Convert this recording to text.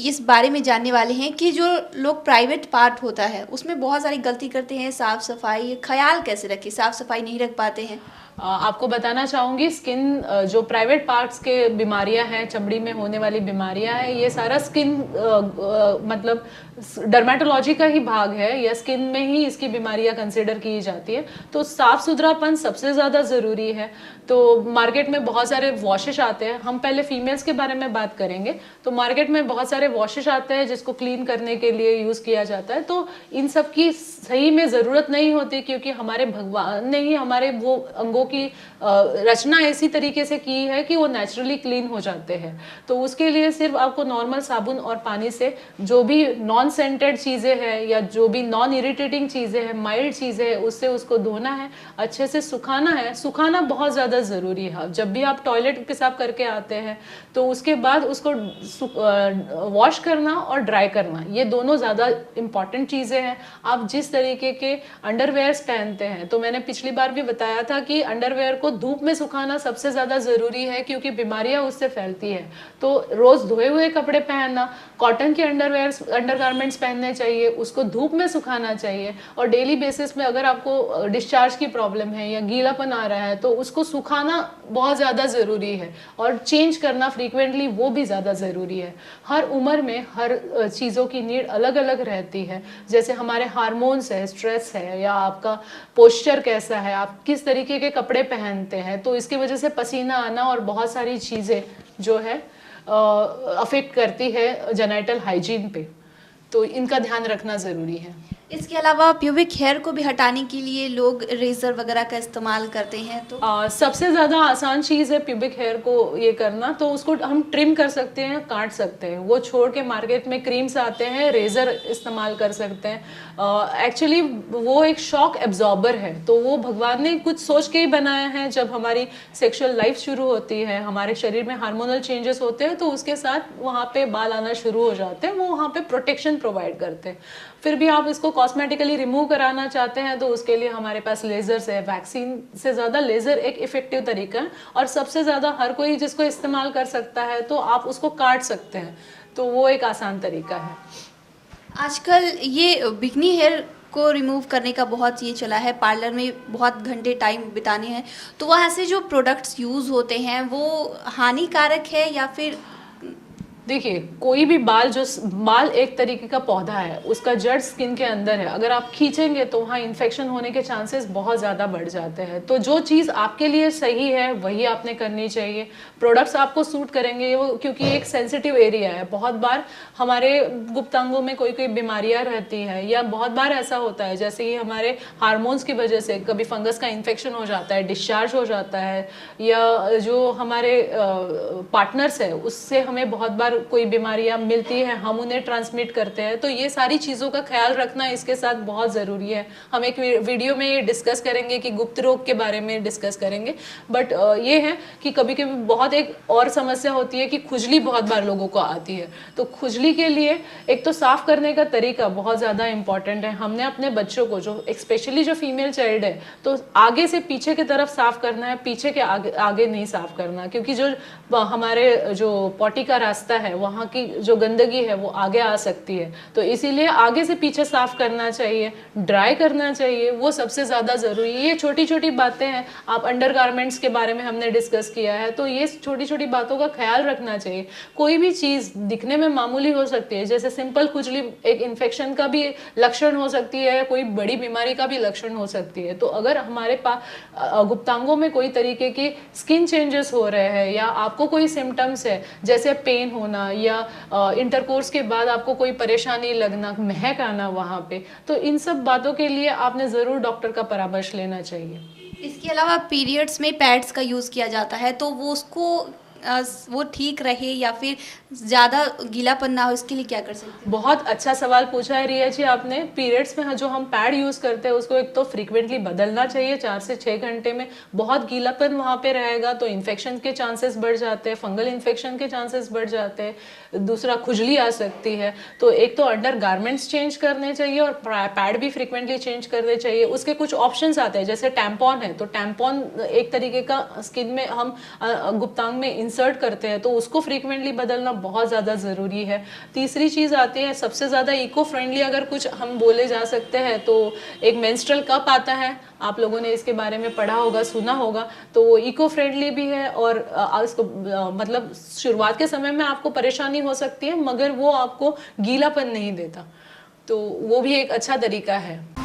इस बारे में जानने वाले हैं कि जो लोग प्राइवेट पार्ट होता है उसमें बहुत सारी गलती करते हैं, साफ सफाई ख्याल कैसे रखें, साफ सफाई नहीं रख पाते हैं। आपको बताना चाहूँगी स्किन जो प्राइवेट पार्ट्स के बीमारियां हैं, चमड़ी में होने वाली बीमारियां हैं, ये सारा स्किन मतलब डर्मेटोलॉजी का ही भाग है या स्किन में ही इसकी बीमारियां कंसिडर की जाती है। तो साफ सुथरापन सबसे ज़्यादा ज़रूरी है। तो मार्केट में बहुत सारे वॉशेस आते हैं, हम पहले फीमेल्स के बारे में बात करेंगे। तो मार्केट में बहुत सारे वॉशेस आते हैं जिसको क्लीन करने के लिए यूज़ किया जाता है। तो इन सब की सही में ज़रूरत नहीं होती, क्योंकि हमारे भगवान ने ही हमारे वो अंगों की रचना ऐसी तरीके से की है कि वो नेचुरली क्लीन हो जाते हैं। तो उसके लिए सिर्फ आपको नॉर्मल साबुन और पानी से जो भी नॉन सेंटेड चीज़ें हैं या जो भी नॉन इरिटेटिंग चीज़ें हैं, माइल्ड चीज़ें हैं, उससे उसको धोना है, अच्छे से सुखाना है। सुखाना बहुत ज़्यादा ज़रूरी है। जब भी आप टॉयलेट पेशाब करके आते हैं तो उसके बाद उसको वॉश करना और ड्राई करना, ये दोनों ज़्यादा इम्पॉर्टेंट चीज़ें हैं। आप जिस तरीके के अंडरवेयर्स पहनते हैं, तो मैंने पिछली बार भी बताया था कि अंडरवेयर को धूप में सुखाना सबसे ज़्यादा ज़रूरी है, क्योंकि बीमारियां उससे फैलती है। तो रोज़ धोए हुए कपड़े पहनना, कॉटन के अंडरगारमेंट्स पहनने चाहिए, उसको धूप में सुखाना चाहिए। और डेली बेसिस में अगर आपको डिस्चार्ज की प्रॉब्लम है या गीलापन आ रहा है तो उसको सुखाना बहुत ज़्यादा ज़रूरी है, और चेंज करना फ्रीक्वेंटली वो भी ज़्यादा ज़रूरी है। हर उम्र में हर चीज़ों की नीड अलग अलग रहती है। जैसे हमारे हार्मोन्स है, स्ट्रेस है, या आपका पोस्चर कैसा है, आप किस तरीके के कपड़े पहनते हैं, तो इसकी वजह से पसीना आना और बहुत सारी चीज़ें जो है अफेक्ट करती है जेनिटल हाइजीन पे। तो इनका ध्यान रखना ज़रूरी है। इसके अलावा प्यूबिक हेयर को भी हटाने के लिए लोग रेजर वगैरह का इस्तेमाल करते हैं। तो सबसे ज़्यादा आसान चीज़ है प्यूबिक हेयर को ये करना। तो उसको हम ट्रिम कर सकते हैं, काट सकते हैं। वो छोड़ के मार्केट में क्रीम्स आते हैं, रेज़र इस्तेमाल कर सकते हैं। एक्चुअली वो एक शॉक एब्जॉर्बर है, तो वो भगवान ने कुछ सोच के ही बनाया है। जब हमारी सेक्सुअल लाइफ शुरू होती है, हमारे शरीर में हार्मोनल चेंजेस होते हैं, तो उसके साथ वहाँ पे बाल आना शुरू हो जाते हैं। वो वहाँ पे प्रोटेक्शन प्रोवाइड करते हैं। फिर भी आप इसको कॉस्मेटिकली रिमूव कराना चाहते हैं तो उसके लिए हमारे पास लेजर्स है। वैक्सीन से ज़्यादा लेज़र एक इफेक्टिव तरीका है, और सबसे ज़्यादा हर कोई जिसको इस्तेमाल कर सकता है, तो आप उसको काट सकते हैं। तो वो एक आसान तरीका है। आजकल ये बिकनी हेयर को रिमूव करने का बहुत ये चला है, पार्लर में बहुत घंटे टाइम बिताने हैं। तो वहाँ से जो प्रोडक्ट्स यूज़ होते हैं वो हानिकारक है या फिर? देखिए, कोई भी बाल एक तरीके का पौधा है, उसका जड़ स्किन के अंदर है। अगर आप खींचेंगे तो वहाँ इन्फेक्शन होने के चांसेस बहुत ज़्यादा बढ़ जाते हैं। तो जो चीज़ आपके लिए सही है वही आपने करनी चाहिए। प्रोडक्ट्स आपको सूट करेंगे वो, क्योंकि एक सेंसिटिव एरिया है। बहुत बार हमारे गुप्तांगों में कोई कोई बीमारियाँ रहती हैं, या बहुत बार ऐसा होता है जैसे कि हमारे हार्मोन्स की वजह से कभी फंगस का इन्फेक्शन हो जाता है, डिस्चार्ज हो जाता है, या जो हमारे पार्टनर्स है उससे हमें बहुत बार कोई बीमारियां मिलती है, हम उन्हें ट्रांसमिट करते हैं। तो ये सारी चीज़ों का ख्याल रखना इसके साथ बहुत ज़रूरी है। हम एक वीडियो में ये डिस्कस करेंगे कि गुप्त रोग के बारे में डिस्कस करेंगे। बट ये है कि कभी कभी बहुत एक और समस्या होती है कि खुजली बहुत बार लोगों को आती है। तो खुजली के लिए एक तो साफ़ करने का तरीका बहुत ज़्यादा इंपॉर्टेंट है। हमने अपने बच्चों को, जो स्पेशली जो फीमेल चाइल्ड है, तो आगे से पीछे की तरफ साफ़ करना है, पीछे के आगे नहीं साफ़ करना, क्योंकि जो हमारे जो पॉटी का रास्ता है वहाँ की जो गंदगी है वो आगे आ सकती है। तो इसीलिए आगे से पीछे साफ करना चाहिए, ड्राई करना चाहिए, वो सबसे ज़्यादा ज़रूरी है। ये छोटी छोटी बातें हैं। आप अंडरगारमेंट्स के बारे में हमने डिस्कस किया है, तो ये छोटी छोटी बातों का ख्याल रखना चाहिए। कोई भी चीज़ दिखने में मामूली हो सकती है, जैसे सिंपल खुजली एक इन्फेक्शन का भी लक्षण हो सकती है, कोई बड़ी बीमारी का भी लक्षण हो सकती है। तो अगर हमारे पास गुप्तांगों में कोई तरीके की स्किन चेंजेस हो रहे हैं, या आपको कोई सिम्टम्स है जैसे पेन होना, या इंटरकोर्स के बाद आपको कोई परेशानी लगना, महक आना वहाँ पे, तो इन सब बातों के लिए आपने ज़रूर डॉक्टर का परामर्श लेना चाहिए। इसके अलावा पीरियड्स में पैड्स का यूज़ किया जाता है, तो वो उसको वो ठीक रहे या फिर ज़्यादा गीलापन ना हो, इसके लिए क्या कर सकते हैं? बहुत अच्छा सवाल पूछा है रिया जी आपने। पीरियड्स में जो हम पैड यूज़ करते हैं उसको एक तो फ्रीक्वेंटली बदलना चाहिए, 4 से 6 घंटे में। बहुत गीलापन वहाँ पे रहेगा तो इन्फेक्शन के चांसेस बढ़ जाते हैं, फंगल इन्फेक्शन के चांसेस बढ़ जाते हैं। दूसरा, खुजली आ सकती है। तो एक तो अंडर गारमेंट्स चेंज करने चाहिए और पैड भी फ्रीक्वेंटली चेंज करने चाहिए। उसके कुछ ऑप्शंस आते हैं, जैसे टैम्पॉन है, तो टैम्पॉन एक तरीके का स्किन में हम गुप्तांग में इंसर्ट करते हैं तो उसको फ्रीक्वेंटली बदलना बहुत ज़्यादा ज़रूरी है। तीसरी चीज़ आती है सबसे ज़्यादा इको फ्रेंडली, अगर कुछ हम बोले जा सकते हैं तो एक मेंस्ट्रुअल कप आता है, आप लोगों ने इसके बारे में पढ़ा होगा, सुना होगा, तो वो इको फ्रेंडली भी है और इसको मतलब शुरुआत के समय में आपको परेशानी हो सकती है मगर वो आपको गीलापन नहीं देता, तो वो भी एक अच्छा तरीका है।